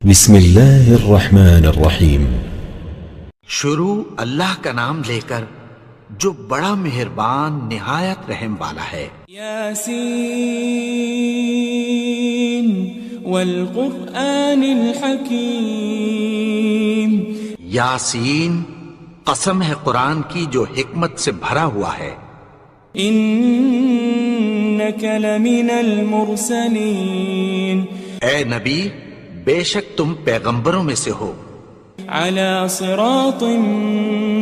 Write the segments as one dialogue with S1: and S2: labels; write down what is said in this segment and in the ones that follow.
S1: بسم اللہ الرحمن الرحیم۔
S2: شروع اللہ کا نام لے کر جو بڑا مہربان نہایت رحم والا ہے۔
S3: یاسین والقرآن الحکیم۔
S2: یاسین، قسم ہے قرآن کی جو حکمت سے بھرا ہوا ہے۔
S3: انک لمن المرسلین۔
S2: اے نبی، بے شک تم پیغمبروں میں سے ہو۔
S3: علی صراط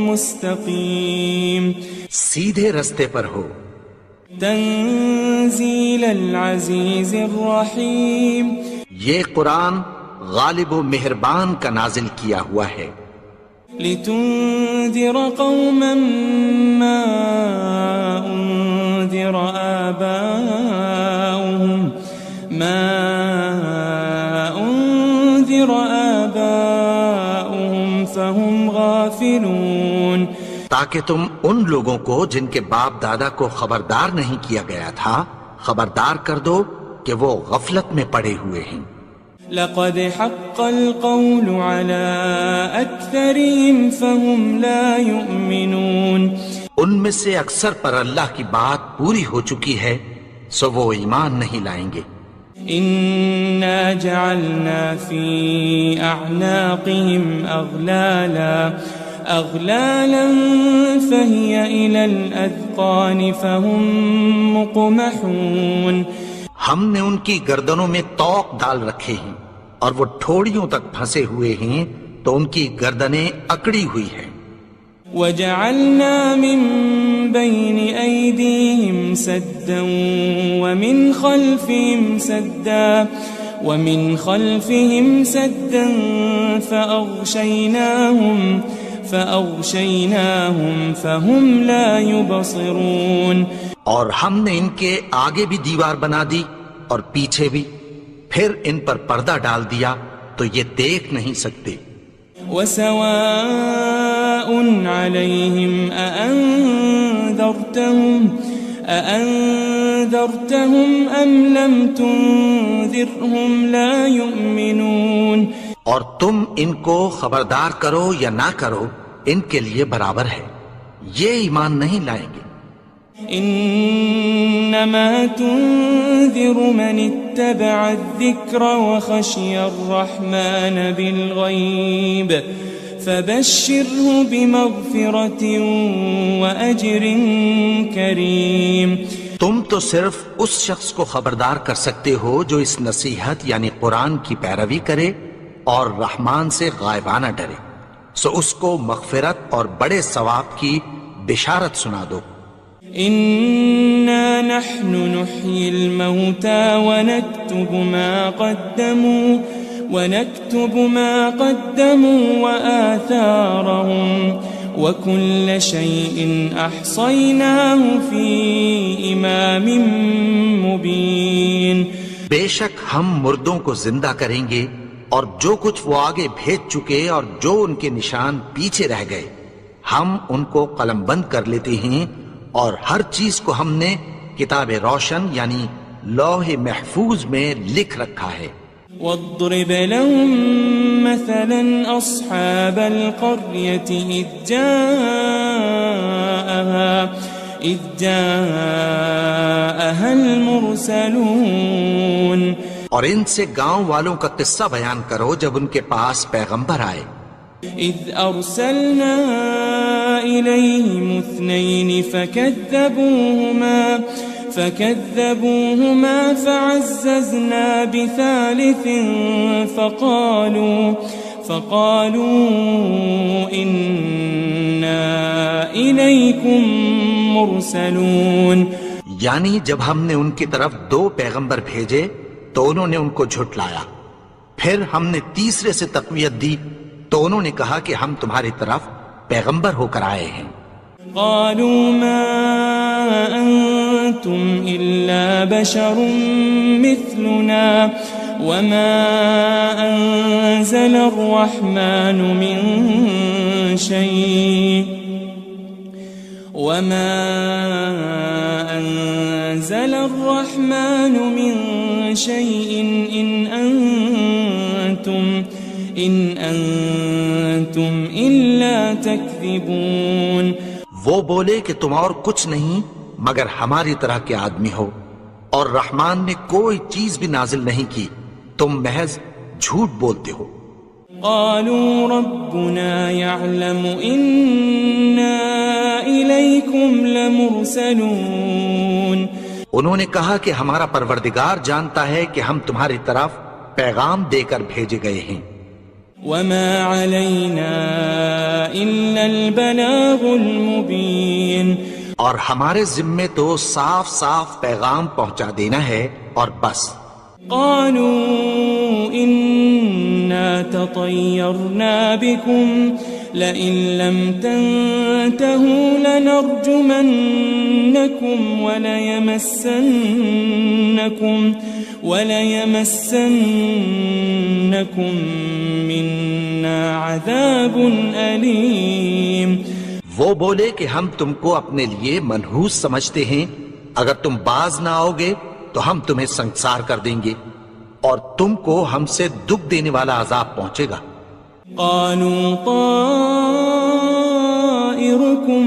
S3: مستقیم۔
S2: سیدھے رستے پر ہو۔
S3: تنزیل العزیز الرحیم۔
S2: یہ قرآن غالب و مہربان کا نازل کیا ہوا ہے۔
S3: لتنذر قوما ما انذر آباؤهم فهم غافلون۔
S2: تاکہ تم ان لوگوں کو جن کے باپ دادا کو خبردار نہیں کیا گیا تھا خبردار کر دو کہ وہ غفلت میں پڑے ہوئے ہیں۔
S3: لقد حق القول على أكثرهم فهم لا يؤمنون۔
S2: ان میں سے اکثر پر اللہ کی بات پوری ہو چکی ہے سو وہ ایمان نہیں لائیں گے۔
S3: إنا جعلنا في أعناقهم أغلالا فهي إلى الأذقان فهم مقمحون۔
S2: ہم نے ان کی گردنوں میں طوق ڈال رکھے ہیں اور وہ ٹھوڑیوں تک پھنسے ہوئے ہیں تو ان کی گردنیں اکڑی ہوئی ہیں۔
S3: وجعلنا من بين أيديهم سدا ومن خلفهم سدا فأغشيناهم فهم لا يبصرون۔
S2: اور ہم نے ان کے آگے بھی دیوار بنا دی اور پیچھے بھی، پھر ان پر پردہ ڈال دیا تو یہ دیکھ نہیں سکتے۔
S3: وسواء عليهم أأنذرتهم أم لم تنذرهم لا يؤمنون۔
S2: اور تم ان کو خبردار کرو یا نہ کرو ان کے لیے برابر ہے، یہ ایمان نہیں لائیں گے۔
S3: انما تنذر من اتبع الذکر وخشی الرحمن بالغیب فبشره بمغفرة وأجر کریم۔
S2: تم تو صرف اس شخص کو خبردار کر سکتے ہو جو اس نصیحت یعنی قرآن کی پیروی کرے اور رحمان سے غائبانہ ڈرے، سو اس کو مغفرت اور بڑے ثواب کی بشارت سنا دو۔
S3: إنا نحن نحيي الموتى ونكتب ما قدموا وآثارهم وكل شيء أحصيناه في إمام مبين۔
S2: بے شک ہم مردوں کو زندہ کریں گے اور جو کچھ وہ آگے بھیج چکے اور جو ان کے نشان پیچھے رہ گئے ہم ان کو قلم بند کر لیتے ہیں، اور ہر چیز کو ہم نے کتاب روشن یعنی لوح محفوظ میں لکھ رکھا ہے۔
S3: واضرب لهم مثلا أصحاب القرية إذ جاءها المرسلون۔
S2: اور ان سے گاؤں والوں کا قصہ بیان کرو جب ان کے پاس پیغمبر آئے۔
S3: إذ أرسلنا إليهم 2 فكذبوهما فعززنا بثالث فقالوا إنا إليكم مرسلون۔
S2: یعنی جب ہم نے ان کی طرف 2 پیغمبر بھیجے تو انہوں نے ان کو جھٹلایا، پھر ہم نے تیسرے سے تقویت دی تو انہوں نے کہا کہ ہم تمہاری طرف پیغمبر ہو کر آئے ہیں۔
S3: قالوا ما أنتم إلا بشر مثلنا وما أنزل الرحمن من شيء إن أنتم أنتم إلا تكذبون.
S2: وہ بولے کہ تم اور کچھ نہیں مگر ہماری طرح کے آدمی ہو، اور رحمان نے کوئی چیز بھی نازل نہیں کی، تم محض جھوٹ بولتے ہو.
S3: قالوا ربنا يعلم إنا إليكم لمرسلون.
S2: انہوں نے کہا کہ ہمارا پروردگار جانتا ہے کہ ہم تمہاری طرف پیغام دے کر بھیجے گئے ہیں.
S3: وما علينا إلا البلاغ المبين.
S2: اور ہمارے ذمے تو صاف صاف پیغام پہنچا دینا ہے اور بس.
S3: قالوا إنا تطيرنا بكم لئن لم تنتهوا لنرجمنكم وليمسنكم منا عذاب أليم.
S2: وہ بولے کہ ہم تم کو اپنے لیے منحوس سمجھتے ہیں، اگر تم باز نہ آؤ گے تو ہم تمہیں سنسار کر دیں گے اور تم کو ہم سے دکھ دینے والا عذاب پہنچے گا.
S3: قالوا طائركم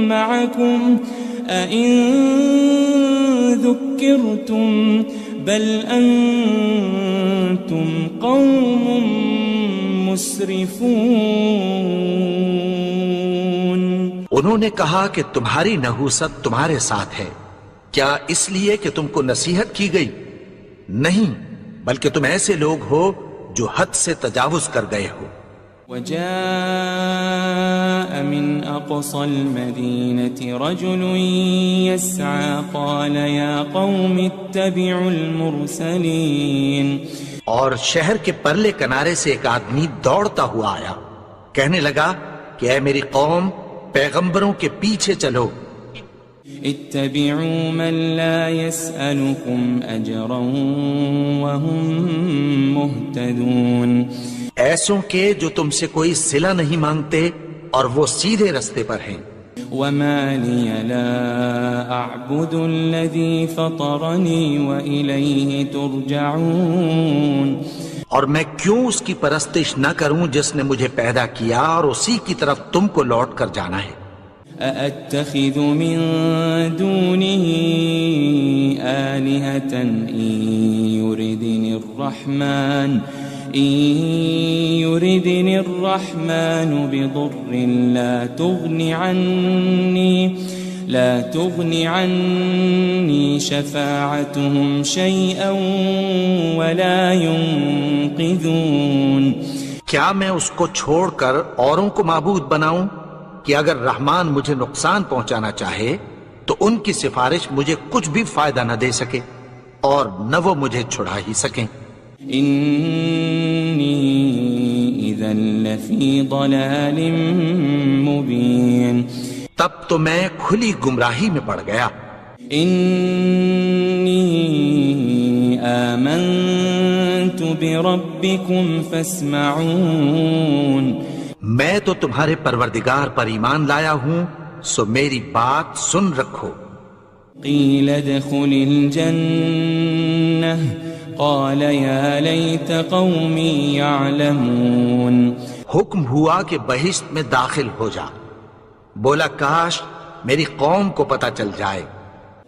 S3: معكم أئن ذكرتم بل أنتم قوم مسرفون.
S2: انہوں نے کہا کہ تمہاری نحوست تمہارے ساتھ ہے، کیا اس لیے کہ تم کو نصیحت کی گئی؟ نہیں، بلکہ تم ایسے لوگ ہو جو حد سے تجاوز کر گئے ہو.
S3: وجاء من أقصى المدينة رجل يسعى قال يا قوم اتبعوا المرسلين.
S2: اور شہر کے پرلے کنارے سے ایک آدمی دوڑتا ہوا آیا، کہنے لگا کہ اے میری قوم، پیغمبروں کے پیچھے چلو.
S3: اتبعوا من لا يسألكم أجرا وهم مهتدون.
S2: ایسوں کے جو تم سے کوئی صلہ نہیں مانگتے اور وہ سیدھے رستے پر ہیں.
S3: وما لي لا أعبد الذي فطرني وإليه ترجعون.
S2: اور میں کیوں اس کی پرستش نہ کروں جس نے مجھے پیدا کیا اور اسی کی طرف تم کو لوٹ کر جانا ہے.
S3: أأتخذ من دونه آلهة إن يردني الرحمن بضر لا تغن عني شفاعتهم شيئا ولا ينقذون.
S2: کیا میں اس کو چھوڑ کر اوروں کو معبود بناؤں کہ اگر رحمان مجھے نقصان پہنچانا چاہے تو ان کی سفارش مجھے کچھ بھی فائدہ نہ دے سکے اور نہ وہ مجھے چھڑا ہی سکیں.
S3: إني إذا لفي ضلال مبين.
S2: تب تو میں کھلی گمراہی میں پڑ گیا.
S3: إني آمنت بربكم فاسمعون.
S2: میں تو تمہارے پروردگار پر ایمان لایا ہوں، سو میری بات سن رکھو.
S3: قيل ادخل الجنة قال يا ليت قومي يعلمون.
S2: حکم ہوا کہ بہشت میں داخل ہو جا. بولا کاش میری قوم کو پتہ چل جائے.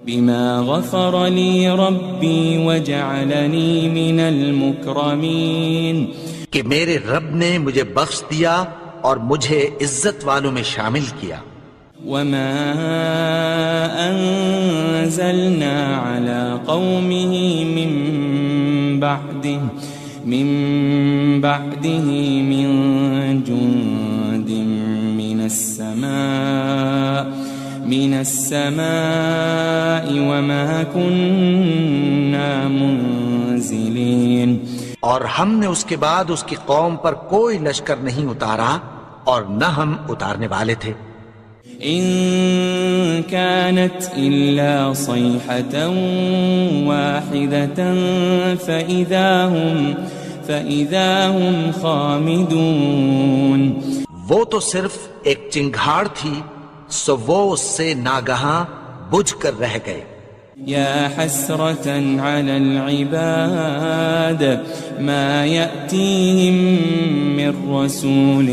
S3: بما غفر لي ربي وجعلني من المكرمين.
S2: کہ میرے رب نے مجھے بخش دیا اور مجھے عزت والوں میں شامل کیا.
S3: وما أنزلنا على قومه من بعده من جند من السماء وما كنا منزلين.
S2: اور ہم نے اس کے بعد اس کی قوم پر کوئی لشکر نہیں اتارا اور نہ ہم اتارنے والے تھے.
S3: إن كانت إلا صيحة واحدة فإذا هم خامدون.
S2: وہ تو صرف ایک چنگھاڑ تھی، سو وہ اس سے ناگہاں بجھ کر رہ گئے.
S3: يا حسرة على العباد ما يأتيهم من رسول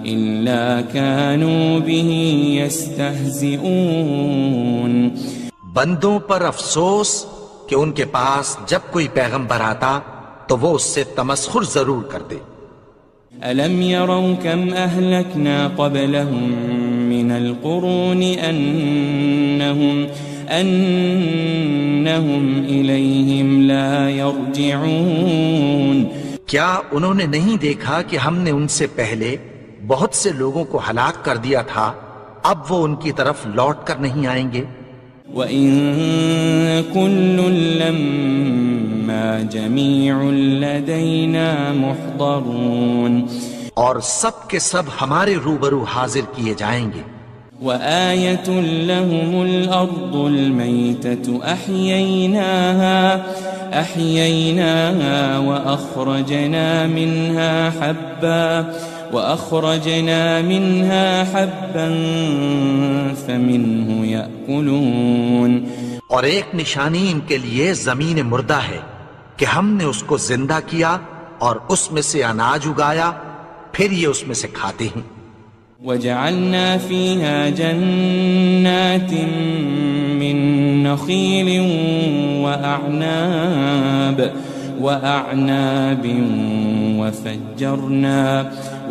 S3: إلا كانوا به يستهزئون.
S2: بندوں پر افسوس کہ ان کے پاس جب کوئی پیغمبر آتا تو وہ اس سے تمسخر ضرور کرتے.
S3: ألم يروا كم أهلكنا قبلهم من القرون أنهم إليهم لا يرجعون.
S2: کیا انہوں نے نہیں دیکھا کہ ہم نے ان سے پہلے بہت سے لوگوں کو ہلاک کر دیا تھا، اب وہ ان کی طرف لوٹ کر نہیں آئیں گے.
S3: وَإِن كُلٌّ لَمَّا جَمِيعٌ لَدَيْنَا مُحْضَرُونَ.
S2: اور سب کے سب ہمارے روبرو حاضر کیے جائیں گے.
S3: وَآيَةٌ لَهُمُ الْأَرْضُ الْمَيْتَةُ أَحْيَيْنَاهَا وَأَخْرَجْنَا مِنْهَا حَبًّا فَمِنْهُ يَأْكُلُونَ.
S2: اور ایک نشانی ان کے لیے زمین مردہ ہے کہ ہم نے اس کو زندہ کیا اور اس میں سے اناج اگایا، پھر یہ اس میں سے کھاتے ہیں.
S3: وَجَعَلْنَا فِيهَا جَنَّاتٍ مِّن نَخِيلٍ وَأَعْنَابٍ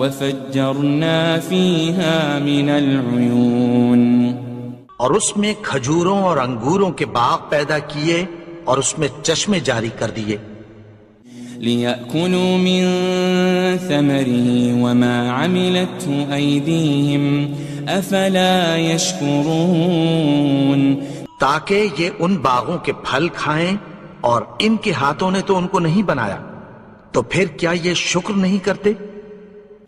S3: وَفَجَّرْنَا فِيهَا مِنَ الْعُيُونِ.
S2: اور اس میں کھجوروں اور انگوروں کے باغ پیدا کیے اور اس میں چشمے جاری کر دیے.
S3: لِيَأْكُلُوا مِن ثَمَرِهِ وَمَا عَمِلَتْهُ أَيْدِيهِمْ أَفَلَا يَشْكُرُونَ.
S2: تاکہ یہ ان باغوں کے پھل کھائیں اور ان کے ہاتھوں نے تو ان کو نہیں بنایا، تو پھر کیا یہ شکر نہیں کرتے؟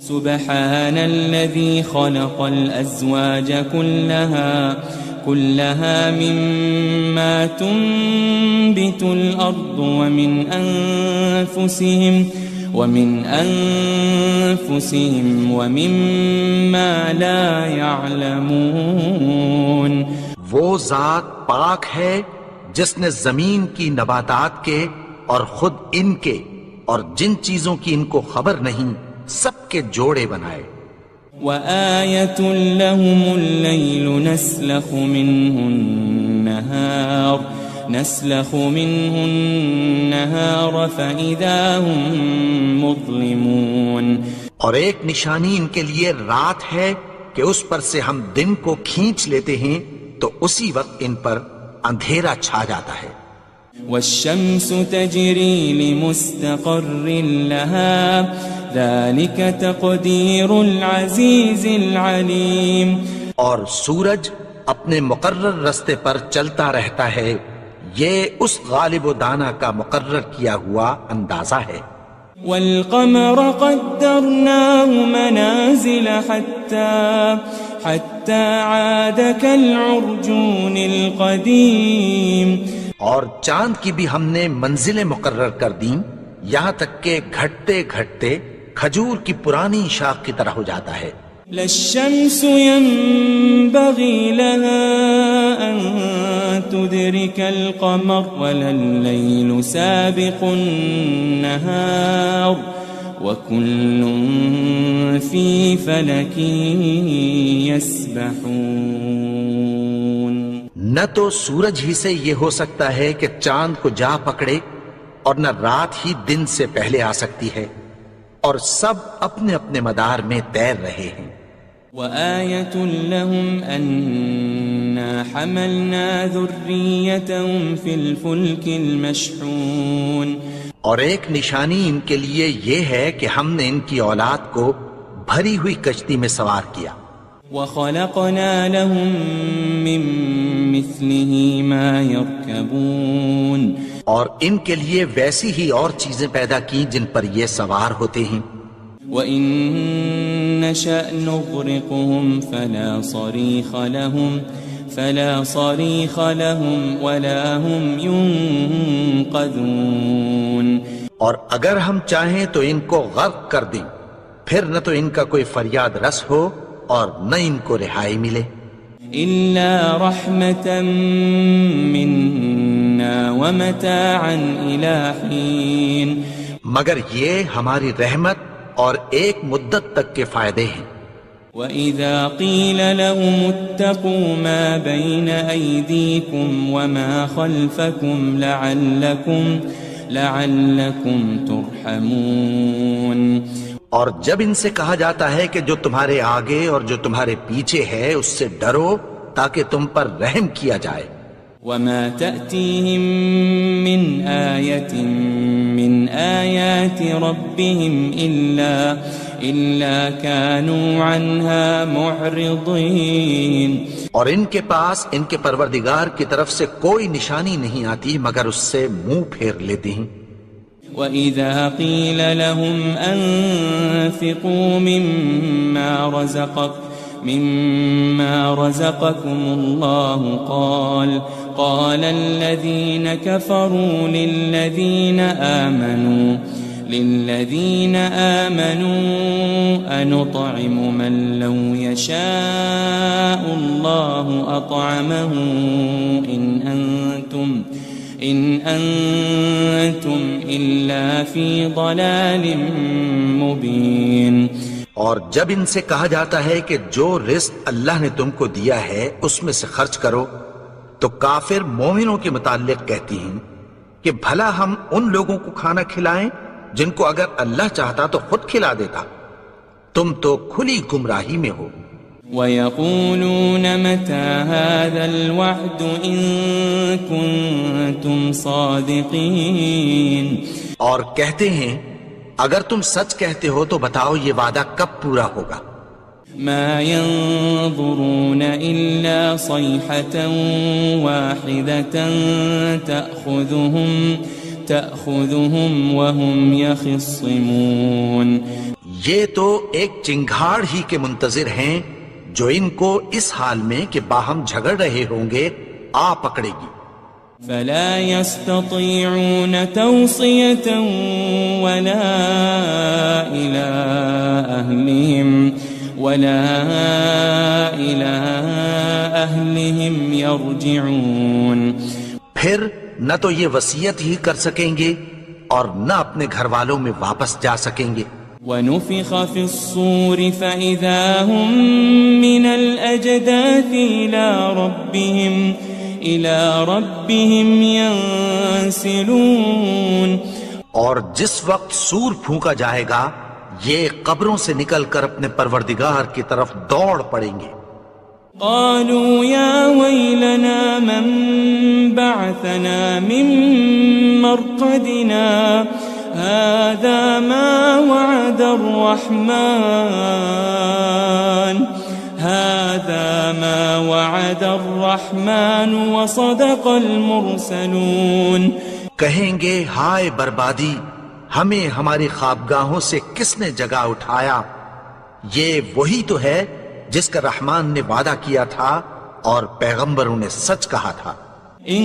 S3: سبحان الذي خلق الأزواج كلها مما تنبت الأرض ومن أنفسهم ومما لا يعلمون.
S2: وہ ذات پاک ہے جس نے زمین کی نباتات کے اور خود ان کے اور جن چیزوں کی ان کو خبر نہیں سب کے جوڑے بنائے.
S3: وَآيَةٌ لَهُمُ اللَّيْلُ نَسْلَخُ مِنْهُ النَّهَارَ فَإِذَا هُمْ مُظْلِمُونَ. اور ایک نشانی ان کے لیے رات ہے کہ اس پر سے ہم دن کو کھینچ لیتے ہیں تو اسی وقت ان پر اندھیرا چھا جاتا ہے. وَالشَّمْسُ تَجْرِي لِمُسْتَقَرٍّ لَهَا ذَلِكَ تَقْدِيرُ الْعَزِيزِ الْعَلِيمِ.
S2: اور سورج اپنے مقرر رستے پر چلتا رہتا ہے، یہ اس غالب و دانا کا مقرر کیا ہوا اندازہ ہے.
S3: وَالْقَمَرَ قَدَّرْنَاهُ مَنَازِلَ حَتَّى عَادَ كَالْعُرْجُونِ الْقَدِيمِ.
S2: اور چاند کی بھی ہم نے منزلیں مقرر کر دیں، یہاں تک کہ گھٹتے گھٹتے کھجور کی پرانی شاخ کی طرح ہو جاتا ہے.
S3: لَلشَّمْسُ يَنبَغِي لَهَا أَن تُدْرِكَ الْقَمَرَ وَلَا اللَّيْلُ سَابِقُ النَّهَارِ وَكُلٌّ فِي فَلَكٍ يَسْبَحُونَ.
S2: نہ تو سورج ہی سے یہ ہو سکتا ہے کہ چاند کو جا پکڑے، اور نہ رات ہی دن سے پہلے آ سکتی ہے، اور سب اپنے اپنے مدار میں تیر رہے ہیں.
S3: وَآيَةٌ لَهُمْ أَنَّا حَمَلْنَا ذُرِّيَّتَهُمْ فِي الْفُلْكِ الْمَشْحُونِ.
S2: اور ایک نشانی ان کے لیے یہ ہے کہ ہم نے ان کی اولاد کو بھری ہوئی کشتی میں سوار کیا.
S3: وَخَلَقْنَا لَهُم مِّن مِّثْلِهِ مَا يَرْكَبُونَ.
S2: اور ان کے لیے ویسی ہی اور چیزیں پیدا کی جن پر یہ سوار ہوتے ہیں.
S3: وَإِن نَّشَأْ نُغْرِقْهُمْ فَلَا صَرِيخَ لَهُمْ وَلَا هُمْ يُنقَذُونَ.
S2: اور اگر ہم چاہیں تو ان کو غرق کر دیں، پھر نہ تو ان کا کوئی فریاد رس ہو اور نہ ان کو رہائی ملے.
S3: إلا رحمة منا ومتاعا إلى حين
S2: مگر یہ ہماری رحمت اور ایک مدت تک کے فائدے ہیں.
S3: وَإِذَا قِيلَ لَهُمُ اتَّقُوا مَا بَيْنَ أَيْدِيكُمْ وَمَا خَلْفَكُمْ لَعَلَّكُمْ تُرْحَمُونَ.
S2: اور جب ان سے کہا جاتا ہے کہ جو تمہارے آگے اور جو تمہارے پیچھے ہے اس سے ڈرو تاکہ تم پر رحم کیا جائے.
S3: وَمَا تَأْتِيهِم مِّنْ آيَةٍ مِّنْ آيَاتِ رَبِّهِمْ إِلَّا كَانُوا عَنْهَا مُعْرِضِينَ.
S2: اور ان کے پاس ان کے پروردگار کی طرف سے کوئی نشانی نہیں آتی مگر اس سے منہ پھیر لیتے ہیں.
S3: وَإِذَا قِيلَ لَهُمْ أَنفِقُوا مِمَّا رَزَقَكُمُ اللَّهُ قَالَ الَّذِينَ كَفَرُوا لِلَّذِينَ آمَنُوا أَنُطْعِمُ مَن لَّوْ يَشَاءُ اللَّهُ أَطْعَمَهُ إِنْ أَنْتُمْ إِلَّا فِي ضَلَالٍ مُبِينٍ.
S2: اور جب ان سے کہا جاتا ہے کہ جو رزق اللہ نے تم کو دیا ہے اس میں سے خرچ کرو تو کافر مومنوں کے متعلق کہتی ہیں کہ بھلا ہم ان لوگوں کو کھانا کھلائیں جن کو اگر اللہ چاہتا تو خود کھلا دیتا. تم تو کھلی گمراہی میں ہو.
S3: وَيَقُولُونَ مَتَى هَذَا الْوَعْدُ إِن كُنتُمْ صَادِقِينَ.
S2: اور کہتے ہیں اگر تم سچ کہتے ہو تو بتاؤ یہ وعدہ کب پورا ہوگا.
S3: مَا يَنظُرُونَ إِلَّا صَيْحَةً وَاحِدَةً تَأْخُذُهُمْ وَهُمْ يَخِصِّمُونَ.
S2: یہ تو ایک چنگھاڑ ہی کے منتظر ہیں جو ان کو اس حال میں کہ باہم جھگڑ رہے ہوں گے آ پکڑے گی.
S3: فلا يستطيعون توصية ولا إلى أهلهم يرجعون.
S2: پھر نہ تو یہ وصیت ہی کر سکیں گے اور نہ اپنے گھر والوں میں واپس جا سکیں گے.
S3: وَنُفِخَ فِي الصُّورِ فَإِذَا هُم مِّنَ الْأَجْدَاثِ إِلَى رَبِّهِمْ يَنسِلُونَ.
S2: اور جس وقت سور پھونکا جائے گا یہ قبروں سے نکل کر اپنے پروردگار کی طرف دوڑ پڑیں گے.
S3: قالوا يا ويلنا من بعثنا من مرقدنا هذا ما وعد الرحمن وصدق المرسلون.
S2: کہیں گے ہائے بربادی ہمیں ہماری خوابگاہوں سے کس نے جگا اٹھایا. یہ وہی تو ہے جس کا رحمان نے وعدہ کیا تھا اور پیغمبروں نے سچ کہا تھا.
S3: ان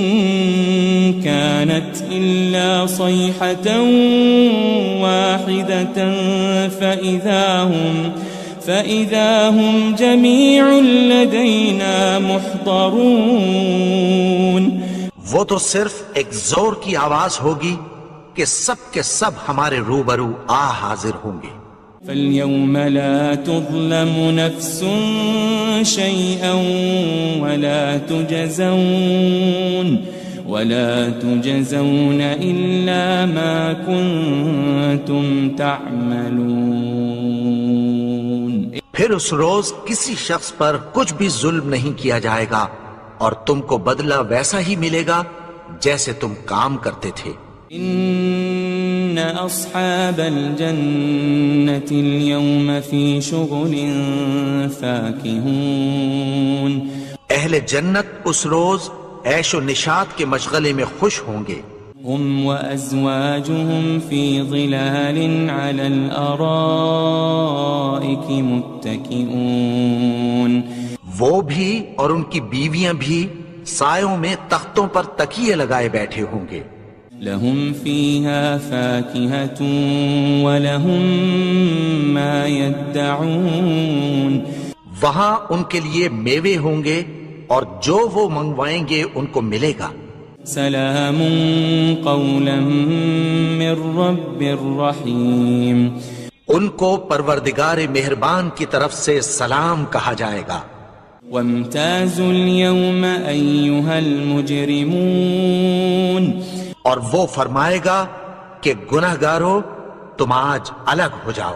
S3: كانت الا صيحة واحدة فإذا هم جميع لدينا محضرون.
S2: وہ تو صرف ایک زور کی آواز ہوگی کہ سب کے سب ہمارے روبرو حاضر ہوں گے.
S3: فاليوم لا تظلم نفس شيئا ولا تجزون إلا ما كنتم تعملون.
S2: پھر اس روز کسی شخص پر کچھ بھی ظلم نہیں کیا جائے گا اور تم کو بدلہ ویسا ہی ملے گا جیسے تم کام کرتے تھے.
S3: ان اصحاب الجنة اليوم في شغل فاكهون.
S2: اہل جنت اس روز عیش و نشاط کے مشغلے میں خوش ہوں گے.
S3: هم وازواجهم في ظلال على الارائك متكئون.
S2: وہ بھی اور ان کی بیویاں بھی سایوں میں تختوں پر تکیے لگائے بیٹھے ہوں گے.
S3: لهم فيها فاكهة ولهم ما يدعون.
S2: وہاں ان کے لیے میوے ہوں گے اور جو وہ منگوائیں گے ان کو ملے گا.
S3: سلام قولا من رب الرحیم.
S2: ان کو پروردگار مہربان کی طرف سے سلام کہا جائے گا.
S3: وامتازوا اليوم ایھا المجرمون.
S2: اور وہ فرمائے گا کہ گنہگارو تم آج الگ ہو جاؤ.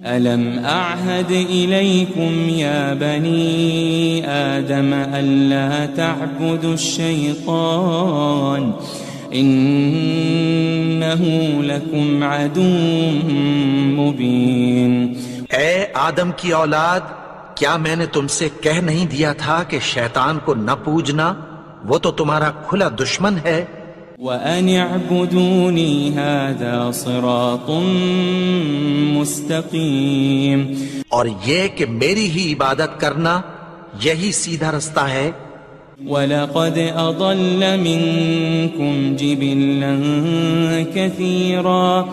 S3: ألم أعهد إليكم يا بني آدم ألا تعبدوا الشيطان إنه لكم عدو مبين.
S2: اے آدم کی اولاد، کیا میں نے تم سے کہہ نہیں دیا تھا کہ شیطان کو نہ پوجنا، وہ تو تمہارا کھلا دشمن ہے.
S3: وَأَنِ اعْبُدُونِي هَذَا صِرَاطٌ مُسْتَقِيمٌ.
S2: اور یہ کہ میری ہی عبادت کرنا یہی سیدھا رستہ ہے.
S3: وَلَقَدْ أَضَلَّ مِنْكُمْ جِبِلًّا كَثِيرًا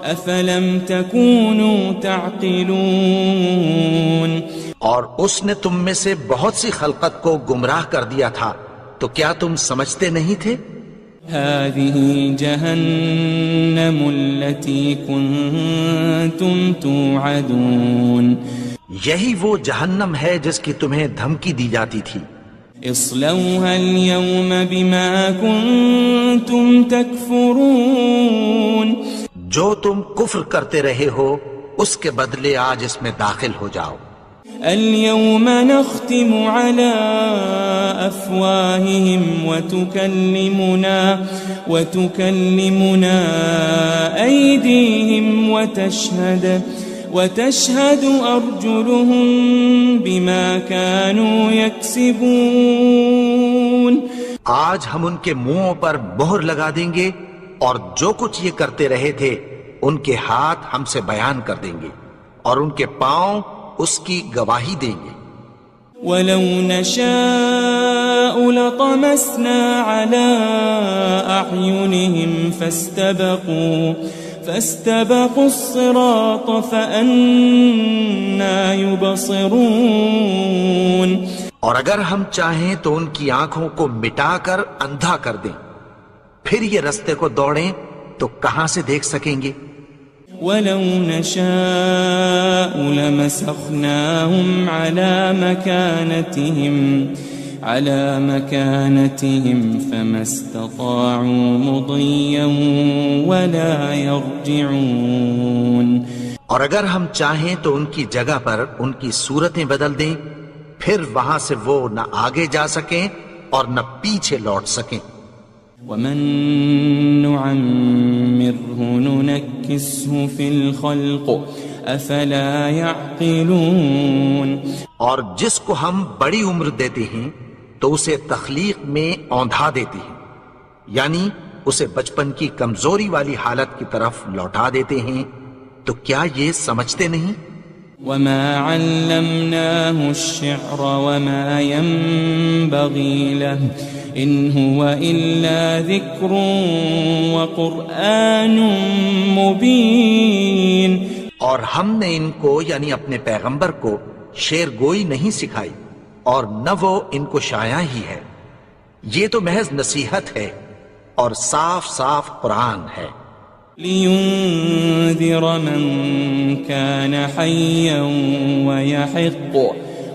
S3: أَفَلَمْ تَكُونُوا تَعْقِلُونَ.
S2: اور اس نے تم میں سے بہت سی خلقت کو گمراہ کر دیا تھا، تو کیا تم سمجھتے نہیں تھے؟
S3: هذه جهنم التي كنتم توعدون.
S2: یہی وہ جہنم ہے جس کی تمہیں دھمکی دی جاتی تھی.
S3: اصلوها اليوم بما كنتم تكفرون.
S2: جو تم کفر کرتے رہے ہو اس کے بدلے آج اس میں داخل ہو جاؤ.
S3: اليوم نختم على أفواههم وتكلمنا أيديهم وتشهد أرجلهم بما كانوا يكسبون.
S2: آج ہم ان کے منہوں پر مہر لگا دیں گے اور جو کچھ یہ کرتے رہے تھے ان کے ہاتھ ہم سے بیان کر دیں گے اور ان کے پاؤں اس کی گواہی دیں گے.
S3: وَلَوْ نَشَاءُ لَطَمَسْنَا عَلَىٰ أَعْيُنِهِمْ فَاسْتَبَقُوا الصِّرَاطَ فَأَنَّىٰ يُبْصِرُونَ.
S2: اور اگر ہم چاہیں تو ان کی آنکھوں کو مٹا کر اندھا کر دیں، پھر یہ رستے کو دوڑیں تو کہاں سے دیکھ سکیں گے.
S3: وَلَوْ نَشَاءُ لَمَسَخْنَاهُمْ عَلَى مَكَانَتِهِمْ فَمَا اسْتَطَاعُوا مُضِيًّا وَلَا يَرْجِعُونَ.
S2: اور اگر ہم چاہیں تو ان کی جگہ پر ان کی صورتیں بدل دیں، پھر وہاں سے وہ نہ آگے جا سکیں اور نہ پیچھے لوٹ سکیں.
S3: وَمَن نُعَمِّرْهُ نُنَكِّسْهُ فِي الْخَلْقِ أَفَلَا يَعْقِلُونَ. اور جس کو ہم بڑی عمر دیتے ہیں تو اسے تخلیق میں اوندھا دیتے ہیں، یعنی اسے بچپن کی کمزوری والی حالت کی طرف لوٹا دیتے ہیں. تو کیا یہ سمجھتے نہیں؟ وَمَا عَلَّمْنَاهُ الشِّعْرَ وَمَا يَنبَغِي لَهُ إِنْ هُوَ إِلَّا ذِكْرٌ وَقُرْآنٌ مُبِينٌ.
S2: اور ہم نے ان کو یعنی اپنے پیغمبر کو شعر گوئی نہیں سکھائی اور نہ وہ ان کو شایع ہی ہے، یہ تو محض نصیحت ہے اور صاف صاف قرآن ہے.
S3: لِيُنذِرَ مَن كَانَ حَيًّا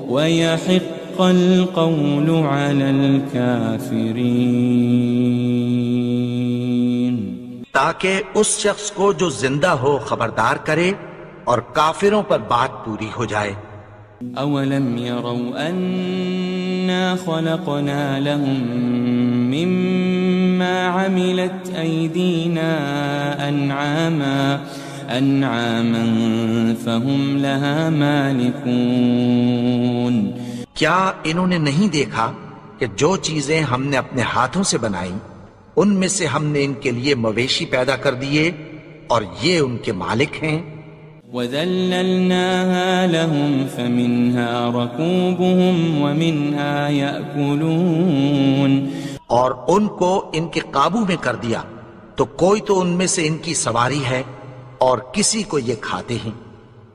S3: وَيَحِقَّ الْقَوْلُ عَلَى الْكَافِرِينَ.
S2: تاکہ اس شخص کو جو زندہ ہو خبردار کرے اور کافروں پر بات پوری ہو جائے.
S3: أَوَلَمْ يَرَوْا أَنَّا خَلَقْنَا لَهُم مِّمَّا عَمِلَتْ أَيْدِينَا أَنْعَامًا فَهُمْ لَهَا مَالِكُونَ.
S2: کیا انہوں نے نہیں دیکھا کہ جو چیزیں ہم نے اپنے ہاتھوں سے بنائیں ان میں سے ہم نے ان کے لیے مویشی پیدا کر دیے اور یہ ان کے مالک ہیں.
S3: وَذَلَّلْنَاهَا لَهُمْ فَمِنْهَا رَكُوبُهُمْ وَمِنْهَا يَأْكُلُونَ.
S2: اور ان کو ان کے قابو میں کر دیا تو کوئی تو ان میں سے ان کی سواری ہے اور کسی کو یہ کھاتے ہیں.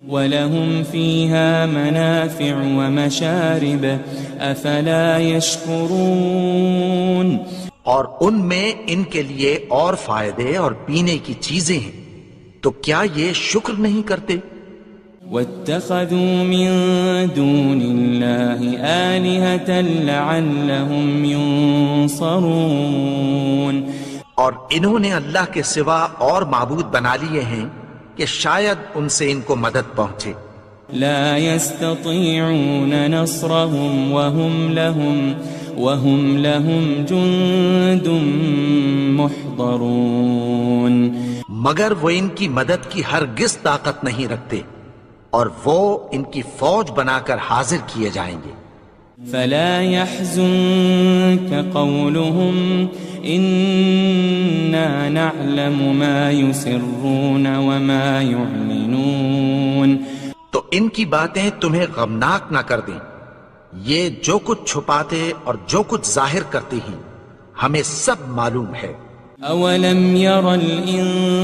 S3: وَلَهُمْ فِيهَا مَنَافِعُ وَمَشَارِبُ أَفَلَا يَشْكُرُونَ
S2: اور ان میں ان کے لیے اور فائدے اور پینے کی چیزیں ہیں، تو کیا یہ شکر نہیں کرتے؟
S3: وَاتَّخَذُوا مِن دُونِ اللَّهِ آلِهَةً لَعَلَّهُمْ يُنصَرُونَ
S2: اور انہوں نے اللہ کے سوا اور معبود بنا لیے ہیں کہ شاید ان سے ان کو مدد پہنچے۔
S3: لا يستطيعون نصرهم وهم لهم جند محضرون
S2: مگر وہ ان کی مدد کی ہرگز طاقت نہیں رکھتے، اور وہ ان کی فوج بنا کر حاضر کیے جائیں گے۔
S3: فلا يحزنك قولهم إنا نعلم ما يسرون وما يعلنون
S2: تو ان کی باتیں تمہیں غمناک نہ کر دیں، یہ جو کچھ چھپاتے اور جو کچھ ظاہر کرتے ہیں ہمیں سب معلوم ہے۔
S3: أولم ير الإنسان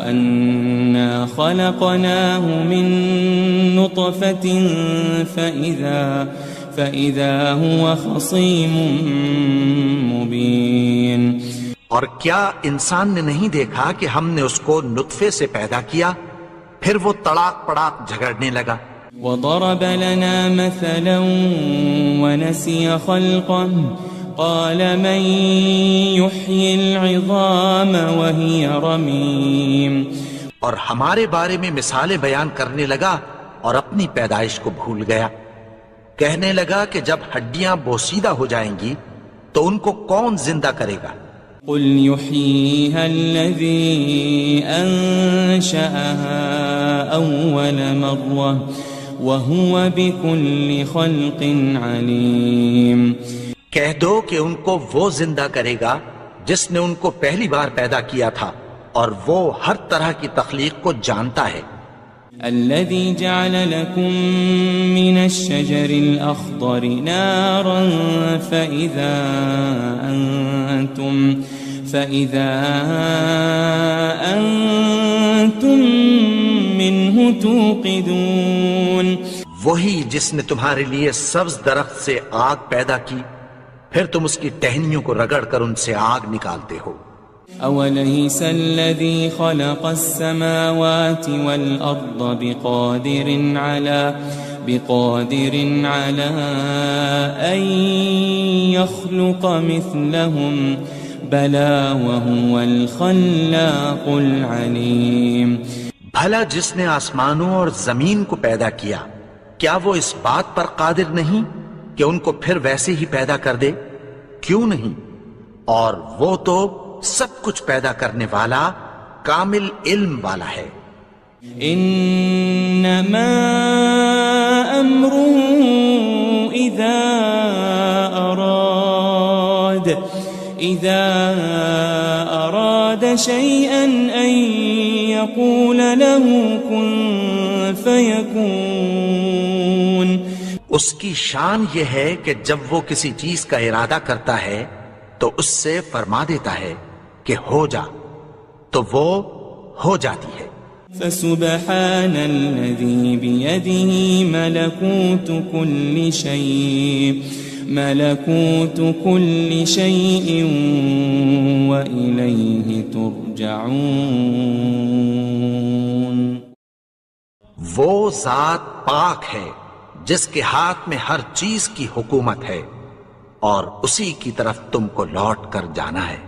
S3: أنا خلقناه من نطفة فإذا هو خصيم مبين
S2: اور کیا انسان نے نہیں دیکھا کہ ہم نے اس کو نطفے سے پیدا کیا، پھر وہ تڑاک پڑاک جھگڑنے لگا۔
S3: وضرب لنا مثلا ونسي خلقه قال من يحيي العظام وهي رميم
S2: اور ہمارے بارے میں مثالیں بیان کرنے لگا اور اپنی پیدائش کو بھول گیا۔ کہنے لگا کہ جب ہڈیاں بوسیدہ ہو جائیں گی تو ان کو کون زندہ کرے گا؟
S3: قل يحييها الذي أنشأها أول مرة وهو بكل خلق عليم
S2: کہہ دو کہ ان کو وہ زندہ کرے گا جس نے ان کو پہلی بار پیدا کیا تھا، اور وہ ہر طرح کی تخلیق کو جانتا ہے۔
S3: الذي جعل لكم من الشجر الأخضر نارا فإذا أنتم منه توقدون
S2: وہی جس نے تمہارے لیے سبز درخت سے آگ پیدا کی، پھر تم اس کی ٹہنیوں کو رگڑ کر ان سے آگ نکالتے ہو۔
S3: أوليس الذي خلق السماوات والأرض بقادر على أن يخلق مثلهم بلى وهو الخلاق العليم
S2: بھلا جس نے آسمانوں اور زمین کو پیدا کیا، کیا وہ اس بات پر قادر نہیں کہ ان کو پھر ویسے ہی پیدا کر دے؟ کیوں نہیں؟ اور وہ تو سب کچھ پیدا کرنے والا، کامل علم والا ہے۔
S3: انما امره اذا اراد شيئا ان يقول له كن فيكون
S2: اس کی شان یہ ہے کہ جب وہ کسی چیز کا ارادہ کرتا ہے تو اس سے فرما دیتا ہے کہ ہو جا، تو وہ ہو جاتی ہے۔
S3: فسبحان الذي بيده ملكوت كل شيء وإليه ترجعون
S2: وہ ذات پاک ہے جس کے ہاتھ میں ہر چیز کی حکومت ہے، اور اسی کی طرف تم کو لوٹ کر جانا ہے۔